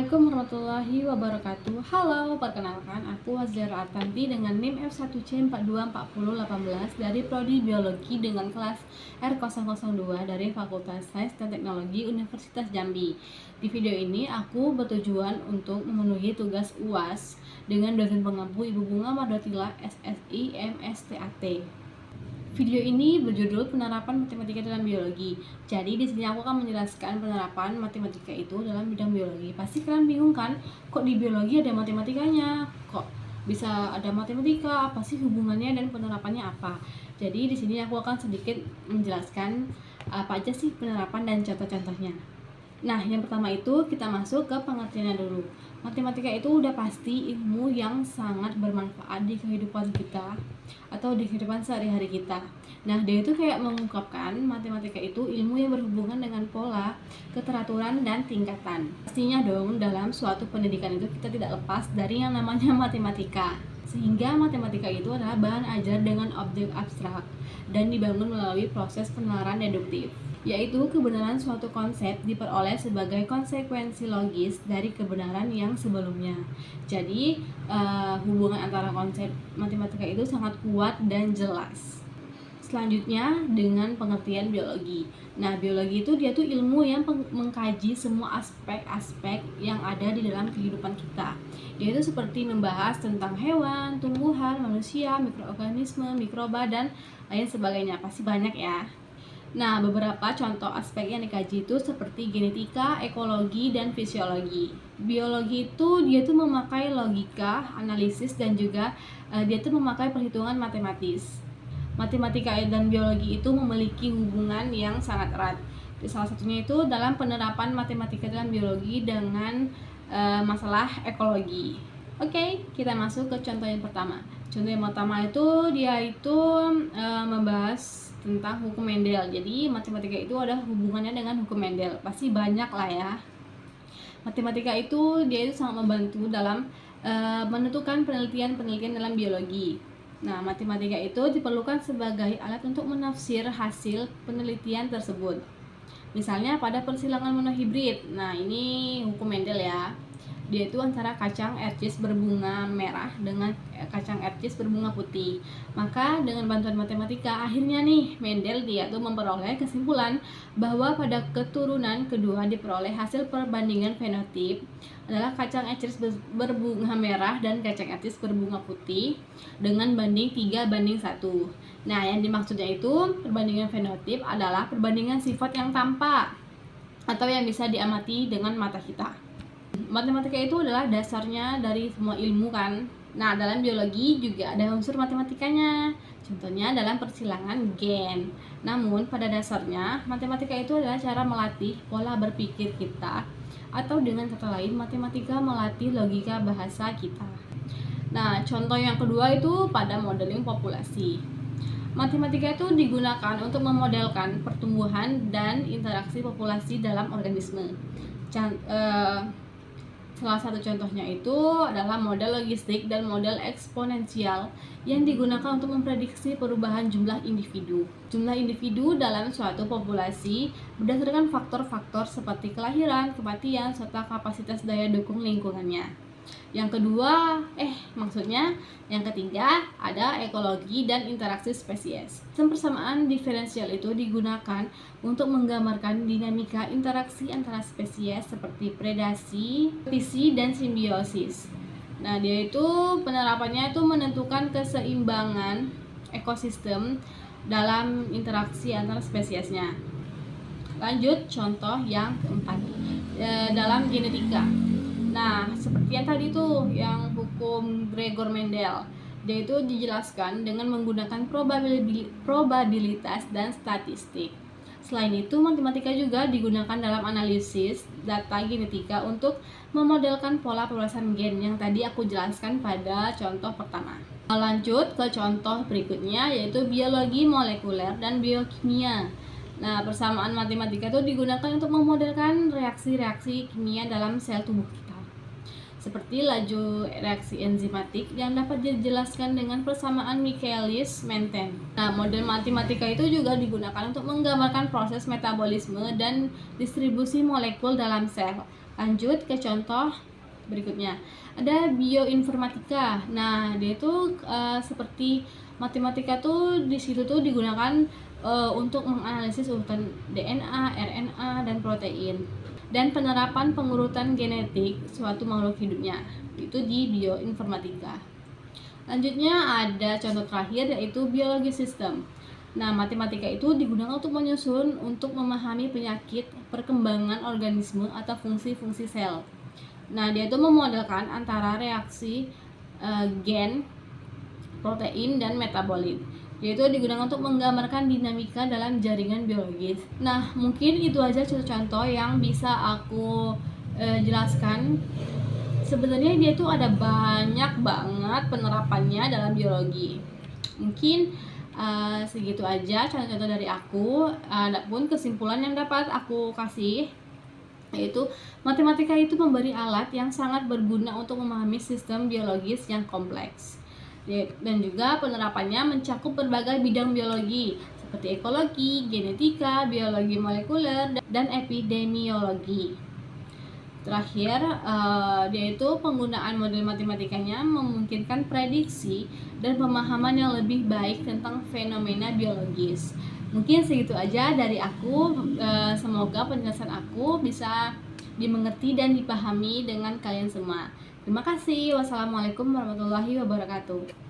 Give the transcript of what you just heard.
Assalamualaikum warahmatullahi wabarakatuh. Halo, perkenalkan aku Wazira Artanti dengan NIM F1C424018 dari Prodi Biologi dengan kelas R002 dari Fakultas Sains dan Teknologi Universitas Jambi. Di video ini aku bertujuan untuk memenuhi tugas UAS dengan dosen pengampu Ibu Bunga Mardotila SSI MSTAT. Video ini berjudul penerapan matematika dalam biologi. Jadi di sini aku akan menjelaskan penerapan matematika itu dalam bidang biologi. Pasti kalian bingung kan? Kok di biologi ada matematikanya? Kok bisa ada matematika? Apa sih hubungannya dan penerapannya apa? Jadi di sini aku akan sedikit menjelaskan apa aja sih penerapan dan contoh-contohnya. Nah, yang pertama itu kita masuk ke pengertiannya dulu. Matematika itu udah pasti ilmu yang sangat bermanfaat di kehidupan kita atau di kehidupan sehari-hari kita. Nah, dia itu kayak mengungkapkan matematika itu ilmu yang berhubungan dengan pola, keteraturan, dan tingkatan. Pastinya dong, dalam suatu pendidikan itu kita tidak lepas dari yang namanya matematika. Sehingga matematika itu adalah bahan ajar dengan objek abstrak dan dibangun melalui proses penalaran deduktif, yaitu kebenaran suatu konsep diperoleh sebagai konsekuensi logis dari kebenaran yang sebelumnya. Jadi hubungan antara konsep matematika itu sangat kuat dan jelas. Selanjutnya dengan pengertian biologi. Nah, biologi itu dia tuh ilmu yang mengkaji semua aspek-aspek yang ada di dalam kehidupan kita. Dia itu seperti membahas tentang hewan, tumbuhan, manusia, mikroorganisme, mikroba, dan lain sebagainya. Pasti banyak ya. Nah, beberapa contoh aspek yang dikaji itu seperti genetika, ekologi, dan fisiologi. Biologi itu dia tuh memakai logika, analisis, dan juga dia tuh memakai perhitungan matematis. Matematika dan biologi itu memiliki hubungan yang sangat erat. Salah satunya itu dalam penerapan matematika dalam biologi dengan masalah ekologi. Oke, kita masuk ke contoh yang pertama. Contoh yang pertama itu dia itu membahas tentang hukum Mendel. Jadi matematika itu ada hubungannya dengan hukum Mendel. Pasti banyak lah ya. Matematika itu dia itu sangat membantu dalam menentukan penelitian-penelitian dalam biologi. Nah, matematika itu diperlukan sebagai alat untuk menafsir hasil penelitian tersebut. Misalnya pada persilangan monohibrid. Nah, ini hukum Mendel ya. Dia itu antara kacang ercis berbunga merah dengan kacang ercis berbunga putih. Maka dengan bantuan matematika akhirnya nih Mendel dia tuh memperoleh kesimpulan bahwa pada keturunan kedua diperoleh hasil perbandingan fenotip adalah kacang ercis berbunga merah dan kacang ercis berbunga putih dengan banding 3:1. Nah, yang dimaksudnya itu perbandingan fenotip adalah perbandingan sifat yang tampak atau yang bisa diamati dengan mata kita. Matematika itu adalah dasarnya dari semua ilmu kan. Nah, dalam biologi juga ada unsur matematikanya. Contohnya dalam persilangan gen. Namun pada dasarnya matematika itu adalah cara melatih pola berpikir kita, atau dengan kata lain matematika melatih logika bahasa kita. Nah, contoh yang kedua itu pada modeling populasi. Matematika itu digunakan untuk memodelkan pertumbuhan dan interaksi populasi dalam organisme. Salah satu contohnya itu adalah model logistik dan model eksponensial yang digunakan untuk memprediksi perubahan jumlah individu. Jumlah individu dalam suatu populasi berdasarkan faktor-faktor seperti kelahiran, kematian, serta kapasitas daya dukung lingkungannya. Yang ketiga ada ekologi dan interaksi spesies. Sistem persamaan diferensial itu digunakan untuk menggambarkan dinamika interaksi antara spesies seperti predasi, kompetisi, dan simbiosis. Nah, dia itu penerapannya itu menentukan keseimbangan ekosistem dalam interaksi antara spesiesnya. Lanjut contoh yang keempat dalam genetika. Nah, seperti yang tadi tuh, yang hukum Gregor Mendel, dia itu dijelaskan dengan menggunakan probabilitas dan statistik. Selain itu, matematika juga digunakan dalam analisis data genetika untuk memodelkan pola perwirasan gen yang tadi aku jelaskan pada contoh pertama. Lanjut ke contoh berikutnya, yaitu biologi molekuler dan biokimia. Nah, persamaan matematika itu digunakan untuk memodelkan reaksi-reaksi kimia dalam sel tubuh kita, seperti laju reaksi enzimatik yang dapat dijelaskan dengan persamaan Michaelis-Menten. Nah, model matematika itu juga digunakan untuk menggambarkan proses metabolisme dan distribusi molekul dalam sel. Lanjut ke contoh berikutnya. Ada bioinformatika. Nah, dia itu seperti matematika tuh di situ tuh digunakan untuk menganalisis urutan DNA, RNA, dan protein dan penerapan pengurutan genetik suatu makhluk hidupnya. Itu di bioinformatika. Lanjutnya ada contoh terakhir yaitu biologi sistem. Nah, matematika itu digunakan untuk menyusun untuk memahami penyakit, perkembangan organisme atau fungsi-fungsi sel. Nah, dia itu memodelkan antara reaksi gen, protein, dan metabolit. Dia itu digunakan untuk menggambarkan dinamika dalam jaringan biologis. Nah, mungkin itu aja contoh-contoh yang bisa aku jelaskan. Sebenarnya dia itu ada banyak banget penerapannya dalam biologi. Mungkin segitu aja contoh-contoh dari aku. Adapun kesimpulan yang dapat aku kasih yaitu matematika itu memberi alat yang sangat berguna untuk memahami sistem biologis yang kompleks, dan juga penerapannya mencakup berbagai bidang biologi seperti ekologi, genetika, biologi molekuler, dan epidemiologi. Terakhir, yaitu penggunaan model matematikanya memungkinkan prediksi dan pemahaman yang lebih baik tentang fenomena biologis. Mungkin segitu aja dari aku. Semoga penjelasan aku bisa dimengerti dan dipahami dengan kalian semua. Terima kasih. Wassalamualaikum warahmatullahi wabarakatuh.